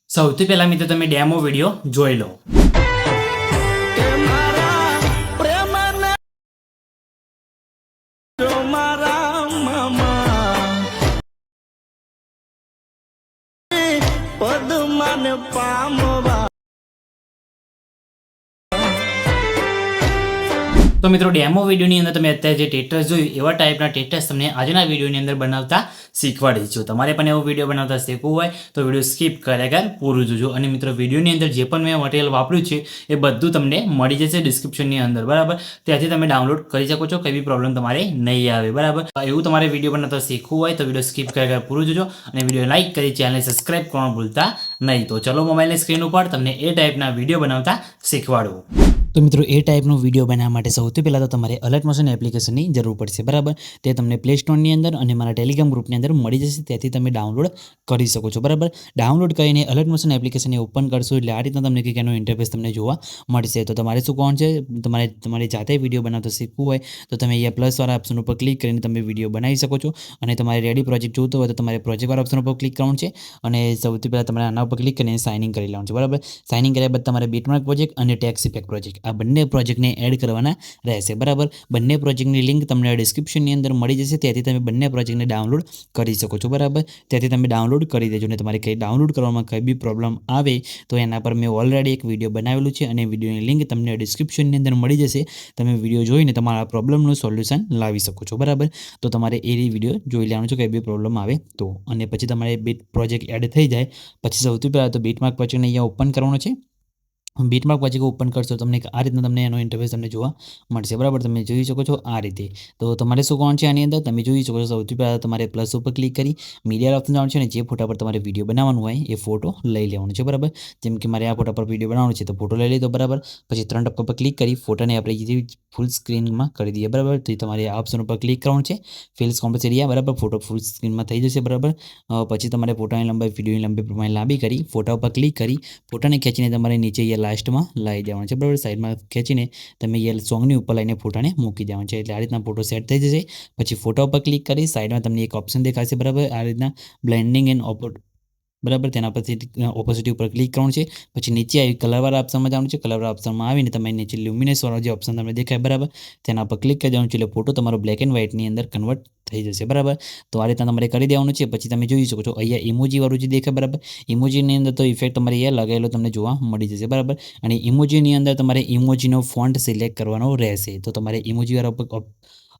સૌથી પહેલા મિત્રો તમે ડેમો વિડીયો જોઈ લો। तो मित्रों डेमो वीडियो अंदर तमे अत्यारे जे टेटस जोयुं एवा टाइपना टेटस तमने आजना वीडियोनी अंदर बनावता शीखवाडीशुं। तमारे पण एवो वीडियो बनावता शीखवुं होय तो वीडियो स्कीप कर्या वगर पूरुं जोजो। अने मित्रों वीडियोनी अंदर जे पण मैं मटीरियल वापर्युं छे ए बधुं तमने मळी जशे डिस्क्रिप्शननी अंदर, बराबर। त्याथी तमे डाउनलॉड करी शको छो, कोई बी प्रॉब्लम तमारे नहीं आवे, बराबर। एवुं तमारे वीडियो बनावता शीखवुं होय तो वीडियो स्कीप कर्या वगर पूरुं जोजो अने वीडियो लाइक करी चेनलने सब्सक्राइब करवानुं भूलता नहीं। तो चलो मोबाइलनी स्क्रीन पर तमने ए टाइपना वीडियो बनावता शीखवाडुं। तो मित्रों ए टाइपनो वीडियो बनाववा माटे सौथी पहला तो तमारे अलर्ट मोशन एप्लिकेशननी जरूर पड़शे, बराबर। ते तमने प्ले स्टोरनी अंदर अने मारा टेलिग्राम ग्रुपनी अंदर मळी जशे, त्याथी तमे डाउनलॉड करी शको छो, बराबर। डाउनलॉड करीने अलर्ट मोशन एप्लिकेशनने ओपन करशो એટલે આ રીતના તમને કંઈક એનો ઇન્ટરફેસ તમને જોવા મળશે। તો તમારે શું કરવાનું છે, તમારે જાતે વિડીયો બનાવતા શીખવું હોય તો તમે અહીંયા પ્લસવાળા ઓપ્શન ઉપર ક્લિક કરીને તમે વિડીયો બનાવી શકો છો। અને તમારે રેડી પ્રોજેક્ટ જોતો હોય તો તમારે પ્રોજેક્ટવાળા ઓપ્શન ઉપર ક્લિક કરવાનું છે અને સૌથી પહેલાં તમારે આના ઉપર ક્લિક કરીને સાઇન ઇન કરી લેવાનું છે, બરાબર। સાઇન ઇન કર્યા બાદ તમારે બીટમાર્ક પ્રોજેક્ટ અને ટેક્સ ઇફેક્ટ પ્રોજેક્ટ આ બંને પ્રોજેક્ટને એડ કરવાના રહેશે, બરાબર। બંને પ્રોજેક્ટની લિંક તમને ડિસ્ક્રિપ્શનની અંદર મળી જશે, ત્યાંથી તમે બંને પ્રોજેક્ટને ડાઉનલોડ કરી શકો છો, બરાબર। ત્યાંથી તમે ડાઉનલોડ કરી દેજો। અને તમારે કંઈ ડાઉનલોડ કરવામાં કંઈ બી પ્રોબ્લેમ આવે તો એના પર મેં ઓલરેડી એક વિડીયો બનાવેલું છે અને વિડીયોની લિંક તમને ડિસ્ક્રિપ્શનની અંદર મળી જશે। તમે વિડીયો જોઈને તમારા પ્રોબ્લેમનું સોલ્યુશન લાવી શકો છો, બરાબર। તો તમારે એ વિડીયો જોઈ લેવાનું છે કંઈ બી પ્રોબ્લેમ આવે તો। અને પછી તમારે બીટ પ્રોજેક્ટ એડ થઈ જાય પછી સૌથી પહેલાં તો બીટમાર્ક પ્રોજેક્ટને અહીંયા ઓપન કરવાનો છે। બીટમાર્ક પ્રોજેક્ટ ઓપન કરશો તમને આ રીતના તમને એનો ઇન્ટરફેસ તમને જોવા મળશે, બરાબર। તમે જોઈ શકો છો આ રીતે। તો તમારે શું કરવાનું છે આની અંદર તમે જોઈ શકો છો સૌથી પહેલાં તમારે પ્લસ ઉપર ક્લિક કરી મીડિયા ઓપ્શન જવાનું છે અને જે ફોટા પર તમારે વિડીયો બનાવવાનું હોય એ ફોટો લઈ લેવાનો છે, બરાબર। જેમ કે મારે આ ફોટા પર વિડીયો બનાવવાનો છે તો ફોટો લઈ લીધો, બરાબર। પછી 3 ટપકા પર ક્લિક કરી ફોટાને આપણે ફૂલ સ્ક્રીનમાં કરી દઈએ, બરાબર। તો તમારે આ ઓપ્શન ઉપર ક્લિક કરવાનું છે, ફિલ્સ કોમ્પેસ એરિયા, બરાબર। ફોટો ફૂલ સ્ક્રીનમાં થઈ જશે, બરાબર। પછી તમારે ફોટાની લંબાઈ વિડીયોની લંબાઈ પ્રમાણે લાંબી કરી ફોટા ઉપર ક્લિક કરી ફોટાને ખેંચીને તમારે નીચે અહીંયા લાસ્ટમાં લાવી દેવાનું છે, બરાબર। સાઈડમાં ખેંચીને તમે અહીંયા સોંગની ઉપર લઈને ફોટાને મૂકી દેવાનું છે એટલે આ રીતના ફોટો સેટ થઈ જશે। પછી ફોટા ઉપર ક્લિક કરી સાઈડમાં તમને એક ઓપ્શન દેખાશે, બરાબર। આ રીતના બ્લેન્ડિંગ એન્ડ બરાબર તેના પરથી ઓપોઝિટી ઉપર ક્લિક કરવાનું છે। પછી નીચે આવી કલરવાળા ઓપ્શનમાં જવાનું છે, કલરવાળા ઓપ્શનમાં આવીને તમે નીચે લ્યુમિનસવાળો જે ઓપ્શન તમને દેખાય, બરાબર, તેના પર ક્લિક કરી દેવાનું છે એટલે ફોટો તમારો બ્લેક એન્ડ વ્હાઇટની અંદર કન્વર્ટ થઈ જશે, બરાબર। તો આ રીતના તમારે કરી દેવાનું છે। પછી તમે જોઈ શકો છો અહીંયા ઇમોજીવાળું જે દેખાય, બરાબર। ઇમોજીની અંદર તો ઇફેક્ટ તમારે અહીંયા લગાવેલો તમને જોવા મળી જશે, બરાબર। અને ઇમોજીની અંદર તમારે ઇમોજીનો ફોન્ટ સિલેક્ટ કરવાનો રહેશે। તો તમારે ઇમોજીવાળા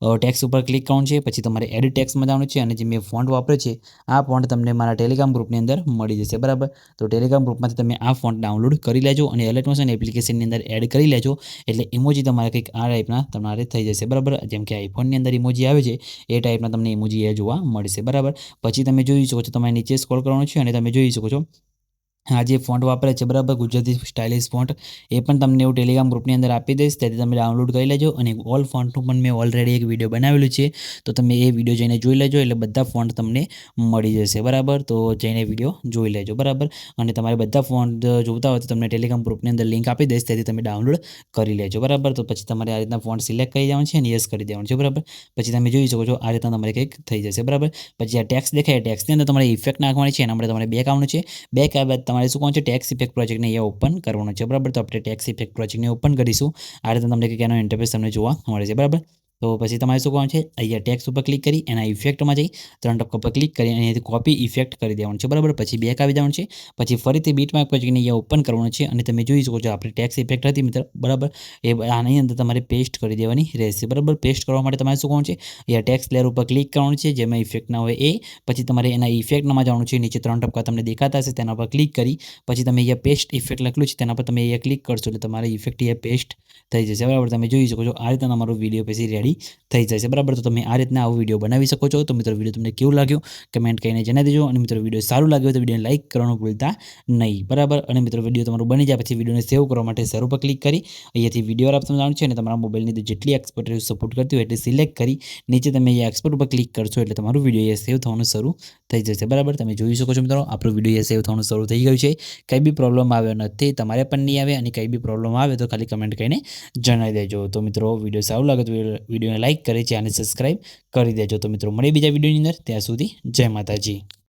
ટેક્સ ઉપર ક્લિક કરવાનું છે। પછી તમારે એડિટ ટેક્સમાં જવાનું છે અને જે મેં ફોન્ટ વાપરે છે આ ફોન્ટ તમને મારા ટેલિગ્રામ ગ્રુપની અંદર મળી જશે, બરાબર। તો ટેલિગ્રામ ગ્રુપમાંથી તમે આ ફોન્ટ ડાઉનલોડ કરી લેજો અને એલર્ટ મોશન એપ્લિકેશનની અંદર એડ કરી લેજો એટલે ઇમોજી તમારે કંઈક આ ટાઈપના તમારે થઈ જશે, બરાબર। જેમ કે આઈફોનની અંદર ઇમોજી આવે છે એ ટાઈપના તમને ઇમોજી એ જોવા મળશે, બરાબર। પછી તમે જોઈ શકો છો તમારે નીચે સ્ક્રોલ કરવાનું છે અને તમે જોઈ શકો છો આ જે ફોન્ટ વાપરે છે, બરાબર, ગુજરાતી સ્ટાઇલિશ ફોન્ટ એ પણ તમને એવું ટેલિગ્રામ ગ્રુપની અંદર આપી દઈશ, તેથી તમે ડાઉનલોડ કરી લેજો। અને ઓલ ફોન્ટનું પણ મેં ઓલરેડી એક વિડીયો બનાવેલું છે તો તમે એ વિડીયો જઈને જોઈ લેજો એટલે બધા ફોન્ટ તમને મળી જશે, બરાબર। તો જઈને વિડીયો જોઈ લેજો, બરાબર। અને તમારે બધા ફોન્ટ જોતા હોય તો તમને ટેલિગ્રામ ગ્રુપની અંદર લિંક આપી દઈશ, તેથી તમે ડાઉનલોડ કરી લેજો, બરાબર। તો પછી તમારે આ રીતના ફોન્ટ સિલેક્ટ કરી દેવાનું છે અને યસ કરી દેવાનું છે, બરાબર। પછી તમે જોઈ શકો છો આ રીતના તમારે કંઈક થઈ જશે, બરાબર। પછી આ ટેક્સ દેખાય ટેક્સની અંદર તમારે ઇફેક્ટ નાખવાની છે, એના માટે તમારે બેક આવવાનું છે। બેક આવ્યા બાદ તમારે શું કરવાનું છે ટેક્સ ઇફેક્ટ પ્રોજેક્ટને અહીંયા ઓપન કરવાનો છે, બરાબર। તો આપણે ટેક્સ ઇફેક્ટ પ્રોજેક્ટને ઓપન કરીશું આ રીતે તમને કંઈક એનો ઇન્ટરફેસ તમને જોવા મળે છે, બરાબર। તો પછી તમારે શું કરવાનું છે અહીંયા ટેક્સ ઉપર ક્લિક કરી એના ઇફેક્ટમાં જઈ 3 ટપકા પર ક્લિક કરી અહીંયાથી કોપી ઇફેક્ટ કરી દેવાનું છે, બરાબર। પછી બેક આવી જવાનું છે। પછી ફરીથી બીટમાર્ક પ્રોજેક્ટને અહીંયા ઓપન કરવાનું છે અને તમે જોઈ શકો છો આપણી ટેક્સ ઇફેક્ટ હતી મિત્ર, બરાબર, એ આની અંદર તમારે પેસ્ટ કરી દેવાની રહેશે, બરાબર। પેસ્ટ કરવા માટે તમારે શું કરવાનું છે અહીંયા ટેક્સ લેયર ઉપર ક્લિક કરવાનું છે જેમાં ઇફેક્ટ ના હોય એ। પછી તમારે એના ઇફેક્ટમાં જવાનું છે, નીચે 3 ટપકા તમને દેખાતા હશે તેના પર ક્લિક કરી પછી તમે અહીંયા પેસ્ટ ઇફેક્ટ લખેલું છે તેના પર તમે અહીંયા ક્લિક કરશો એટલે તમારી ઇફેક્ટ અહીંયા પેસ્ટ થઈ જશે, બરાબર। તમે જોઈ શકો છો આ રીતના તમારો વિડીયો પછી રેડી થઈ જશે, બરાબર। તો તમે આ રીતના આવો વિડીયો બનાવી શકો છો। તો મિત્રો વિડીયો તમને કેવું લાગ્યું કમેન્ટ કરીને જણાવી દેજો અને મિત્રો વિડીયો સારું લાગ્યું તો વિડીયોને લાઇક કરવાનું ભૂલતા નહીં, બરાબર। અને મિત્રો વિડીયો તમારું બની જાય પછી વિડીયોને સેવ કરવા માટે શરૂ પર ક્લિક કરી અહીંયાથી વિડીયો ઓપ્શન જવાનું છે અને તમારા મોબાઈલની જેટલી એક્સપોર્ટ સપોર્ટ કરતી હોય એટલી સિલેક્ટ કરી નીચે તમે અહીંયા એક્સપોર્ટ ઉપર ક્લિક કરશો એટલે તમારું વિડીયો અહીંયા સેવ થવાનું શરૂ થઈ જશે, બરાબર। તમે જોઈ શકો છો મિત્રો આપણો વિડીયો સેવ થવાનું શરૂ થઈ ગયું છે, કંઈ બી પ્રોબ્લેમ આવ્યો નથી, તમારે પણ નહીં આવે અને કંઈ બી પ્રોબ્લેમ આવે તો ખાલી કમેન્ટ કરીને જણાવી દેજો। તો મિત્રો વિડીયો સારું લાગે તો વિડીયોને લાઇક કરી ચેનલ સબસ્ક્રાઇબ કરી દેજો। તો મિત્રો મળીએ બીજા વિડીયોની અંદર, ત્યાં સુધી જય માતાજી।